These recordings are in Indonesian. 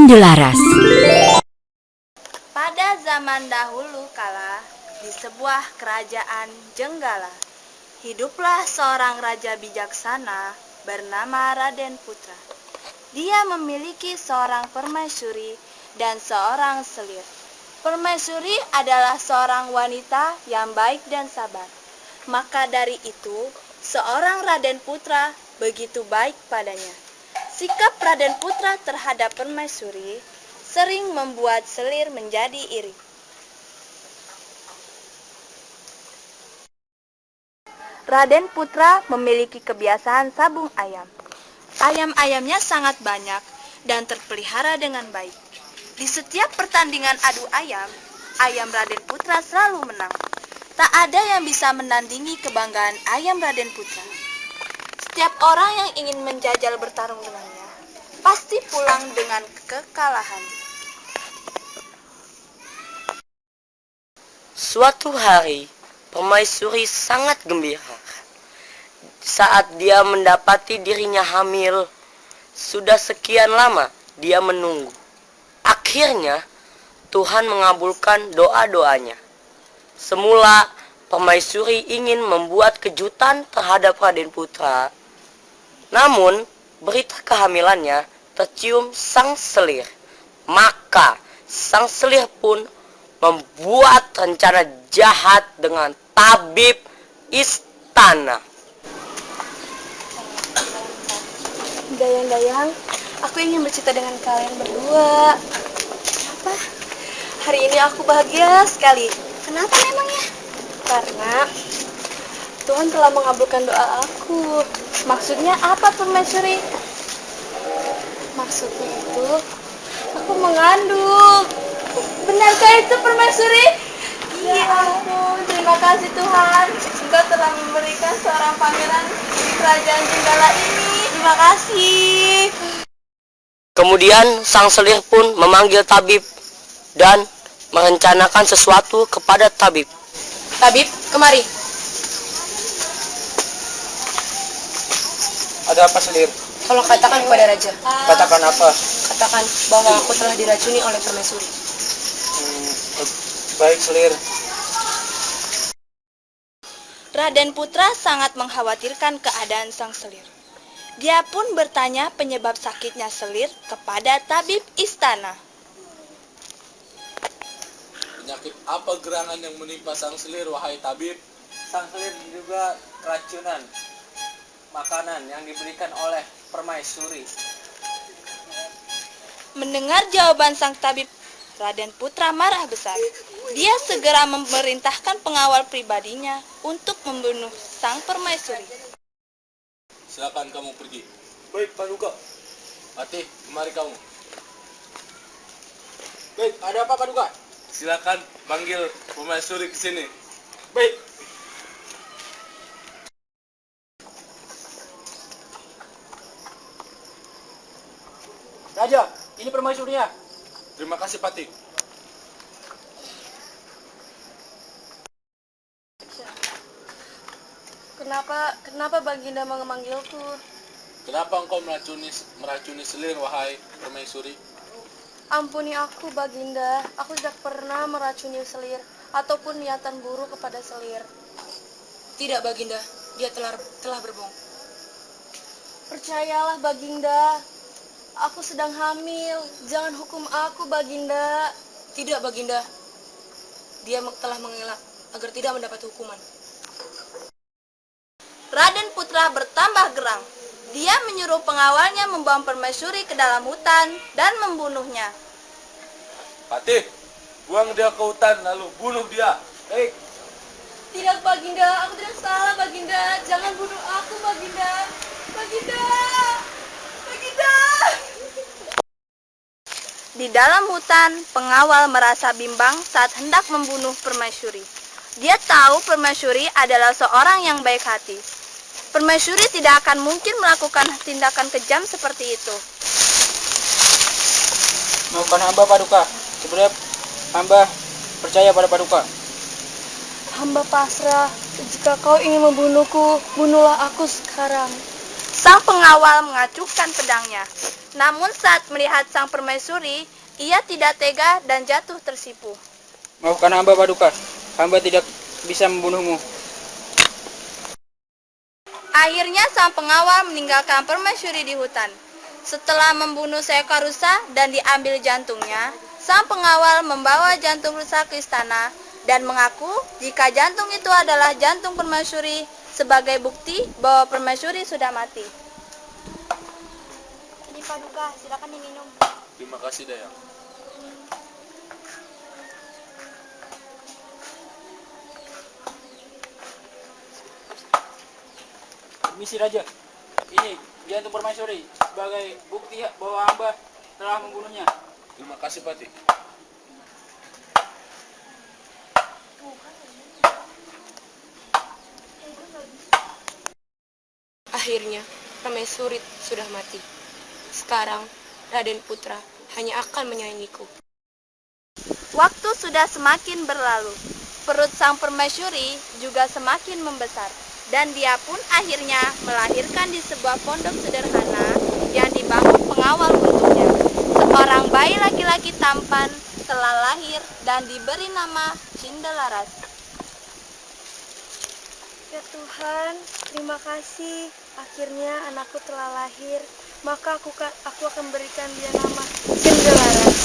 Indelaras. Pada zaman dahulu kala, di sebuah kerajaan Jenggala, hiduplah seorang raja bijaksana bernama Raden Putra. Dia memiliki seorang permaisuri dan seorang selir. Permaisuri adalah seorang wanita yang baik dan sabar. Maka dari itu, seorang Raden Putra begitu baik padanya. Sikap Raden Putra terhadap permaisuri sering membuat selir menjadi iri. Raden Putra memiliki kebiasaan sabung ayam. Ayam-ayamnya sangat banyak dan terpelihara dengan baik. Di setiap pertandingan adu ayam, ayam Raden Putra selalu menang. Tak ada yang bisa menandingi kebanggaan ayam Raden Putra. Setiap orang yang ingin menjajal bertarung dengannya, pasti pulang dengan kekalahan. Suatu hari, permaisuri sangat gembira saat dia mendapati dirinya hamil. Sudah sekian lama dia menunggu. Akhirnya, Tuhan mengabulkan doa-doanya. Semula, permaisuri ingin membuat kejutan terhadap Raden Putra. Namun, berita kehamilannya tercium sang selir. Maka, sang selir pun membuat rencana jahat dengan tabib istana. Dayang-dayang, aku ingin bercerita dengan kalian berdua. Kenapa? Hari ini aku bahagia sekali. Kenapa memangnya? Karena Tuhan telah mengabulkan doa aku. Maksudnya apa, permaisuri? Maksudnya itu, aku mengandung. Benarkah itu, permaisuri? Ya ampun, terima kasih Tuhan. Engkau telah memberikan seorang pangeran di kerajaan Jenggala ini. Terima kasih. Kemudian sang selir pun memanggil tabib dan merencanakan sesuatu kepada tabib. Tabib, kemari. Ada apa, selir? Tolong katakan kepada raja. Katakan apa? Katakan bahwa aku telah diracuni oleh permaisuri. Baik, selir. Raden Putra sangat mengkhawatirkan keadaan sang selir. Dia pun bertanya penyebab sakitnya selir kepada tabib istana. Penyakit apa gerangan yang menimpa sang selir, wahai tabib? Sang selir juga keracunan makanan yang diberikan oleh permaisuri. Mendengar jawaban sang tabib, Raden Putra marah besar. Dia segera memerintahkan pengawal pribadinya untuk membunuh sang permaisuri. Silakan kamu pergi. Baik, Paduka. Patih, kemari kamu. Baik, ada apa, Paduka? Silakan panggil permaisuri ke sini. Baik. Raja, ini permaisurinya. Terima kasih, Patih. Kenapa Baginda memanggilku? Kenapa engkau meracuni selir, wahai permaisuri? Ampuni aku, Baginda. Aku tidak pernah meracuni selir ataupun niatan buruk kepada selir. Tidak, Baginda. Dia telah berbohong. Percayalah, Baginda. Aku sedang hamil. Jangan hukum aku, Baginda. Tidak, Baginda. Dia telah mengelak agar tidak mendapat hukuman. Raden Putra bertambah gerang. Dia menyuruh pengawalnya membawa permaisuri ke dalam hutan dan membunuhnya. Patih, buang dia ke hutan lalu bunuh dia. Baik. Tidak, Baginda. Aku tidak salah, Baginda. Jangan bunuh aku, Baginda. Baginda. Baginda. Di dalam hutan, pengawal merasa bimbang saat hendak membunuh permaisuri. Dia tahu permaisuri adalah seorang yang baik hati. Permaisuri tidak akan mungkin melakukan tindakan kejam seperti itu. Maafkan hamba, Paduka. Sebenarnya hamba percaya pada Paduka. Hamba pasrah. Jika kau ingin membunuhku, bunuhlah aku sekarang. Sang pengawal mengacukan pedangnya. Namun saat melihat sang permaisuri, ia tidak tega dan jatuh tersipu. Maafkan hamba Paduka, hamba tidak bisa membunuhmu. Akhirnya sang pengawal meninggalkan permaisuri di hutan. Setelah membunuh seekor rusa dan diambil jantungnya, sang pengawal membawa jantung rusa ke istana dan mengaku jika jantung itu adalah jantung permaisuri sebagai bukti bahwa permaisuri sudah mati. Ini Paduka, silakan diminum. Terima kasih, Dayang. Misi Raja, ini jantung permaisuri sebagai bukti bahwa hamba telah membunuhnya. Terima kasih, Patih. Akhirnya, permaisuri sudah mati. Sekarang, Raden Putra hanya akan menyayangiku. Waktu sudah semakin berlalu. Perut sang permaisuri juga semakin membesar. Dan dia pun akhirnya melahirkan di sebuah pondok sederhana yang dibangun pengawal untuknya. Seorang bayi laki-laki tampan telah lahir dan diberi nama Cindelaras. Ya Tuhan, terima kasih. Akhirnya anakku telah lahir. Maka aku akan berikan dia nama Cindelaras.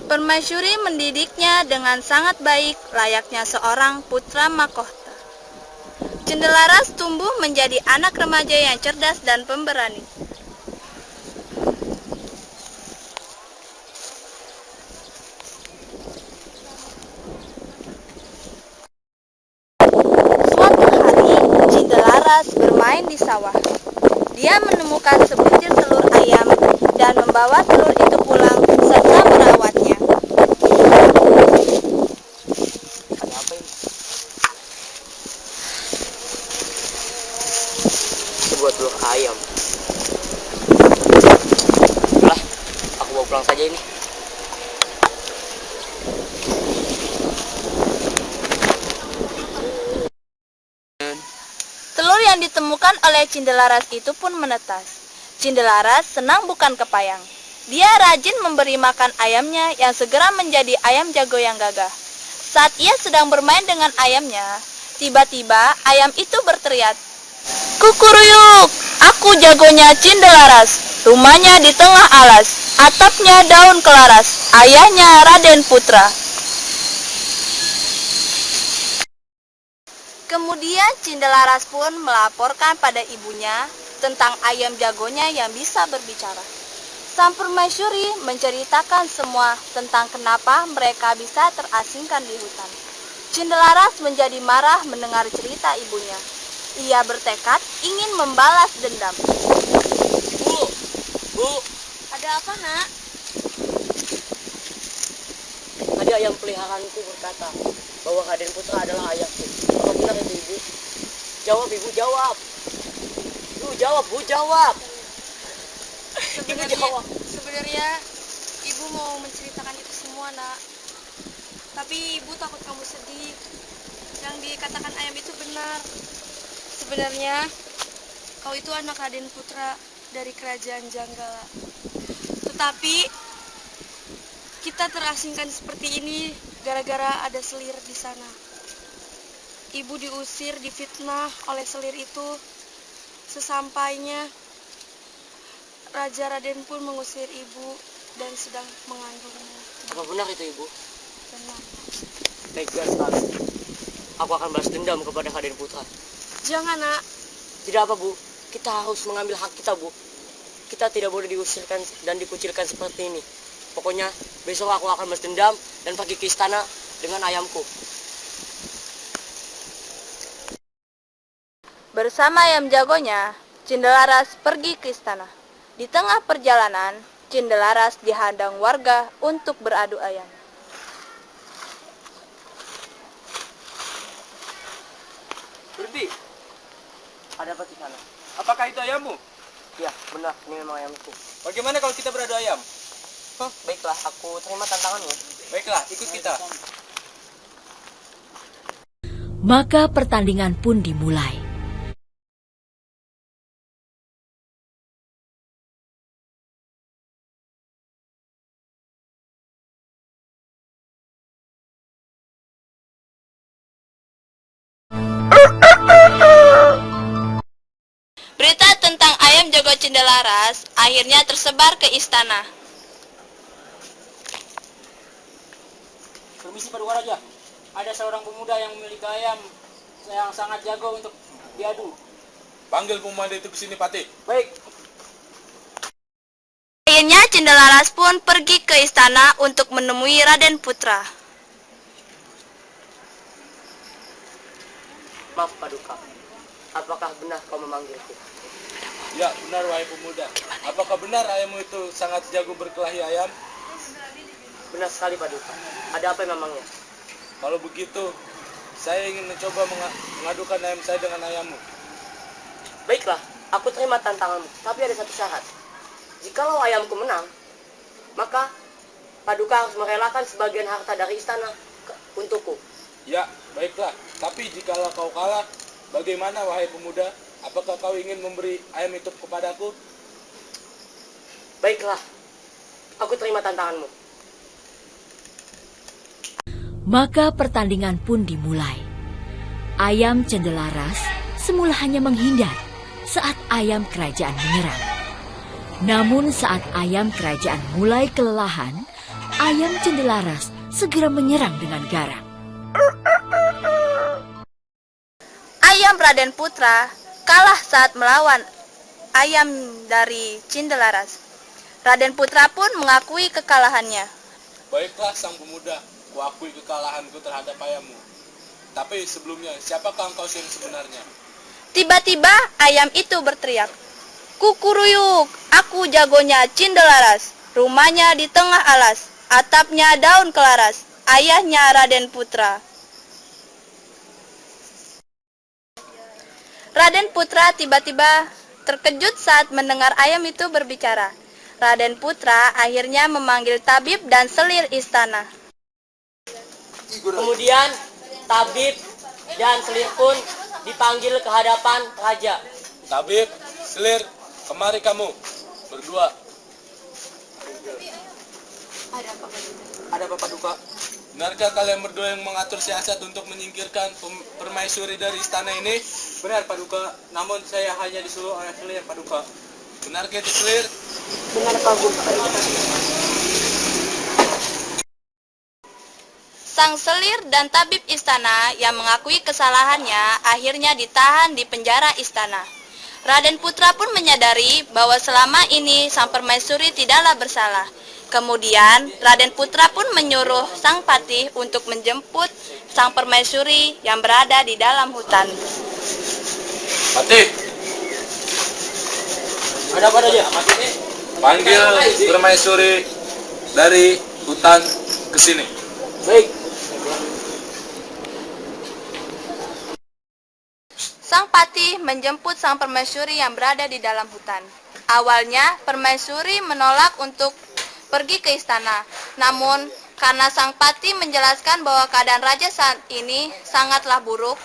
Permaisuri mendidiknya dengan sangat baik, layaknya seorang putra mahkota. Cindelaras tumbuh menjadi anak remaja yang cerdas dan pemberani. Suatu hari, Cindelaras bermain di sawah. Dia menemukan sebutir telur ayam dan membawa telur itu pulang serta merawatnya. Ada apa ini? Sebuah telur ayam. Lah, aku bawa pulang saja ini. Telur yang ditemukan oleh Cindelaras itu pun menetas. Cindelaras senang bukan kepayang. Dia rajin memberi makan ayamnya yang segera menjadi ayam jago yang gagah. Saat ia sedang bermain dengan ayamnya, tiba-tiba ayam itu berteriak, "Kukuruyuk, aku jagonya Cindelaras. Rumahnya di tengah alas, atapnya daun kelaras, ayahnya Raden Putra." Kemudian Cindelaras pun melaporkan pada ibunya tentang ayam jagonya yang bisa berbicara. Sang permaisuri menceritakan semua tentang kenapa mereka bisa terasingkan di hutan. Cindelaras menjadi marah mendengar cerita ibunya. Ia bertekad ingin membalas dendam. Bu, Ada apa, Nak? tadi ayam peliharaanku berkata bahwa Raden Putra adalah ayahku. Apa benar itu, Ibu? Jawab, Ibu, jawab. Bu, jawab, Bu, jawab. Ibu jawab. Sebenarnya ibu mau menceritakan itu semua, Nak. Tapi ibu takut kamu sedih. Yang dikatakan ayam itu benar. Sebenarnya kau itu anak Raden Putra dari kerajaan Janggala. Tetapi kita terasingkan seperti ini gara-gara ada selir di sana. Ibu diusir, difitnah oleh selir itu. Sesampainya Raja Raden pun mengusir ibu dan sedang mengandungmu. Apa benar itu, Ibu? Benar. Tega sekali. Aku akan balas dendam kepada Raden Putra. Jangan, Nak. Tidak apa, Bu. Kita harus mengambil hak kita, Bu. Kita tidak boleh diusirkan dan dikucilkan seperti ini. Pokoknya besok aku akan balas dendam dan pergi ke istana dengan ayamku. Bersama ayam jagonya, Cindelaras pergi ke istana. Di tengah perjalanan, Cindelaras dihadang warga untuk beradu ayam. Berhenti. Ada apa di sana? Apakah itu ayammu? Ya, benar. Ini memang ayamku. Bagaimana kalau kita beradu ayam? Baiklah, aku terima tantanganmu. Baiklah, ikut kita. Maka pertandingan pun dimulai. Berita tentang ayam jago Cindelaras akhirnya tersebar ke istana. Permisi Paduka Raja, ada seorang pemuda yang memiliki ayam yang sangat jago untuk diadu. Panggil pemuda itu ke sini, Patih. Baik. Akhirnya Cindelaras pun pergi ke istana untuk menemui Raden Putra. Maaf Paduka, apakah benar kau memanggilku? Ya, benar wahai pemuda. Apakah benar ayammu itu sangat jago berkelahi ayam? Benar sekali Paduka. Ada apa memangnya? Kalau begitu, saya ingin mencoba mengadukan ayam saya dengan ayammu. Baiklah, aku terima tantanganmu. Tapi ada satu syarat. Jikalau ayamku menang, maka Paduka harus merelakan sebagian harta dari istana untukku. Ya, baiklah. Tapi jikalau kau kalah, bagaimana wahai pemuda? Apakah kau ingin memberi ayam itu kepadaku? Baiklah, aku terima tantanganmu. Maka pertandingan pun dimulai. Ayam Cendelaras semula hanya menghindar saat ayam kerajaan menyerang. Namun saat ayam kerajaan mulai kelelahan, ayam Cendelaras segera menyerang dengan garang. Ayam Raden Putra kalah saat melawan ayam dari Cindelaras. Raden Putra pun mengakui kekalahannya. Baiklah sang pemuda, kuakui kekalahanku terhadap ayammu. Tapi sebelumnya, siapakah engkau yang sebenarnya? Tiba-tiba ayam itu berteriak, "Kukuruyuk, aku jagonya Cindelaras. Rumahnya di tengah alas, atapnya daun kelaras. Ayahnya Raden Putra." Raden Putra tiba-tiba terkejut saat mendengar ayam itu berbicara. Raden Putra akhirnya memanggil tabib dan selir istana. Kemudian tabib dan selir pun dipanggil ke hadapan raja. Tabib, selir, kemari kamu. Berdua. Ada apa Paduka? Benarkah kalian berdua yang mengatur siasat untuk menyingkirkan permaisuri dari istana ini? Benar Paduka, namun saya hanya disuruh oleh selir Paduka. Benarkah itu selir? Benar Paduka. Sang selir dan tabib istana yang mengakui kesalahannya akhirnya ditahan di penjara istana. Raden Putra pun menyadari bahwa selama ini sang permaisuri tidaklah bersalah. Kemudian Raden Putra pun menyuruh sang patih untuk menjemput sang permaisuri yang berada di dalam hutan. Patih, Ada apa Raja? panggil permaisuri dari hutan ke sini. Baik. Sang patih menjemput sang permaisuri yang berada di dalam hutan. Awalnya permaisuri menolak untuk pergi ke istana. Namun karena sang patih menjelaskan bahwa keadaan raja saat ini sangatlah buruk,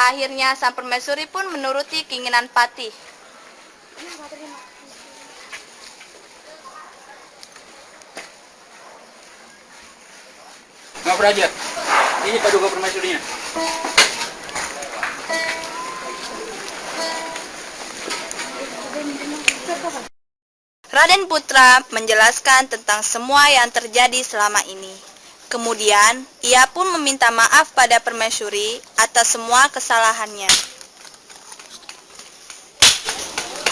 akhirnya sang permaisuri pun menuruti keinginan patih. Maaf Raja, ini Paduka permaisurinya. Raden Putra menjelaskan tentang semua yang terjadi selama ini. Kemudian, ia pun meminta maaf pada permaisuri atas semua kesalahannya.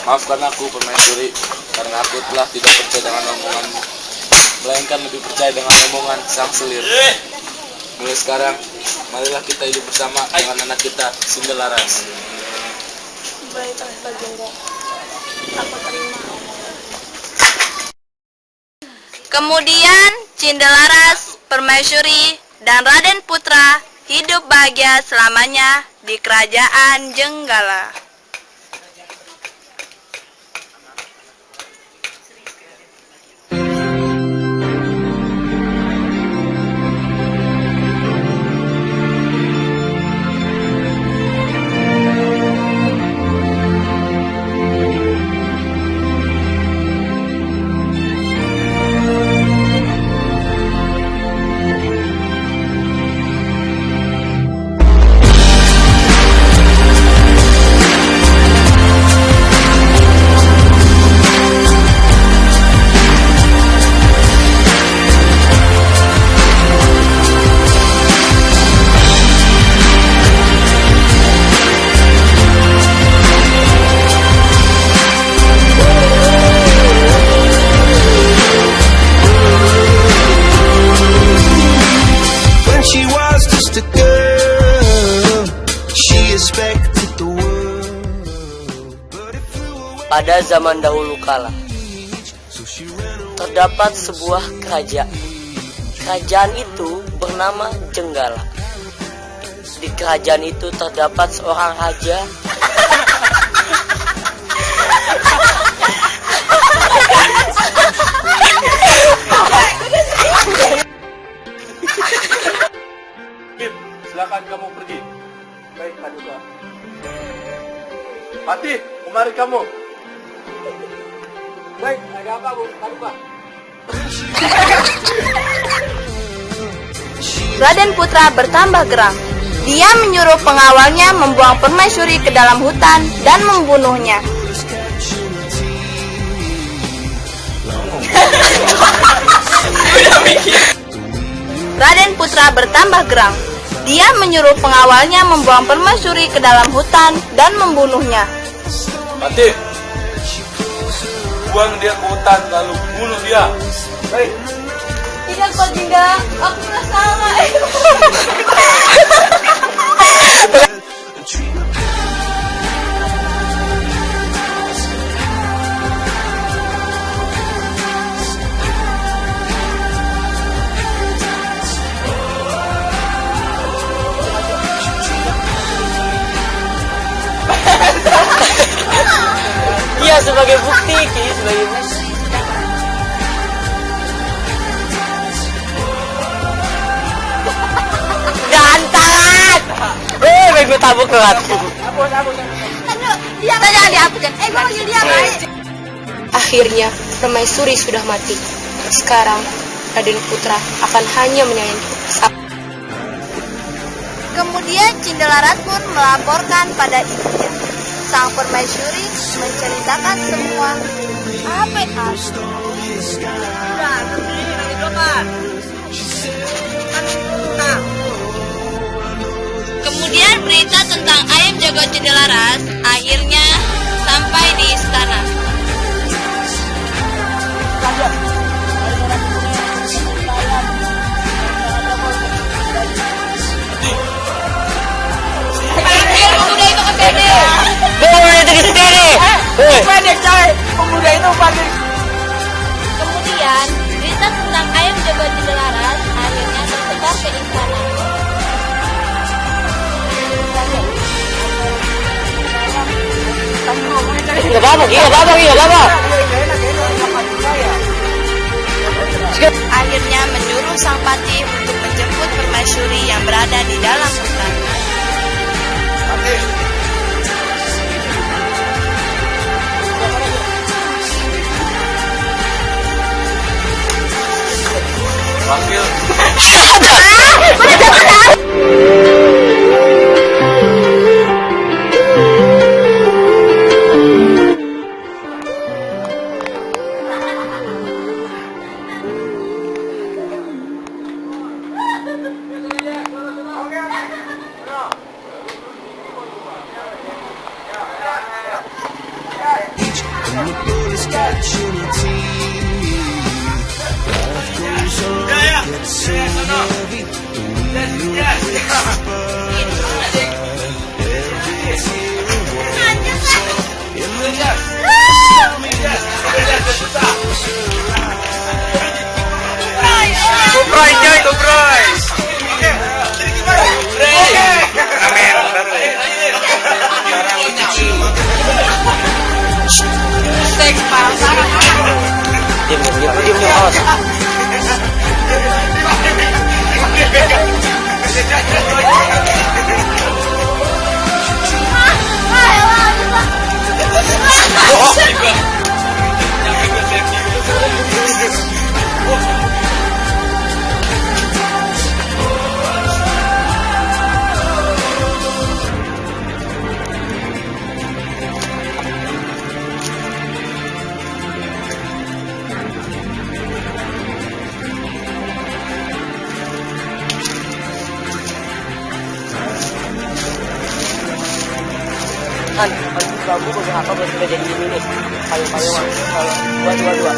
Maafkan aku permaisuri, karena aku telah tidak percaya dengan omonganmu, melainkan lebih percaya dengan omongan sang selir. Mulai sekarang, marilah kita hidup bersama dengan anak kita, Cindelaras. Baiklah, Baginda. Aku terima. Kemudian, Cindelaras, permaisuri, dan Raden Putra hidup bahagia selamanya di kerajaan Jenggala. Pada zaman dahulu kala, terdapat sebuah kerajaan. Kerajaan itu bernama Jenggala. Di kerajaan itu terdapat seorang raja Silakan kamu pergi. Baik, Paduka. Patih, kemari kamu. Baik, ada apa Bu? Paduka. Raden Putra bertambah geram. Dia menyuruh pengawalnya membuang permaisuri ke dalam hutan dan membunuhnya. Raden Putra bertambah geram. Dia menyuruh pengawalnya membuang permaisuri ke dalam hutan dan membunuhnya. Patih, buang dia ke hutan lalu bunuh dia. Baik. Tidak, Pak Jingga, aku nggak salah. Iya, sebagai bukti, Ki, sebagai bukti. Gantangan! Baik gue tabuk kerat. Dia jangan dihapuskan. Gue panggil dia, baik. Akhirnya, permaisuri sudah mati. Sekarang, Raden Putra akan hanya menyayangi Kemudian Cindelarat pun melaporkan pada ibunya. Sang permaisuri menceritakan semua apa yang Kemudian berita tentang ayam jago Cindelaras akhirnya sampai di istana. Pemuda itu ke sini. Pemuda itu di sini. Pendek coy, pemuda itu pandai. Kemudian berita tentang ayam jago Cindelaras akhirnya tersebar ke istana. Gak apa-apa, Ki, gak apa-apa, Ki, gak apa-apa. Akhirnya menyuruh sang patih untuk menjemput permaisuri yang berada di dalam hutan. Panggil. Diam, awas. Kan, bambu beberapa buat kita jadi ini nih, payung-payungan, kalau buat dua-dua.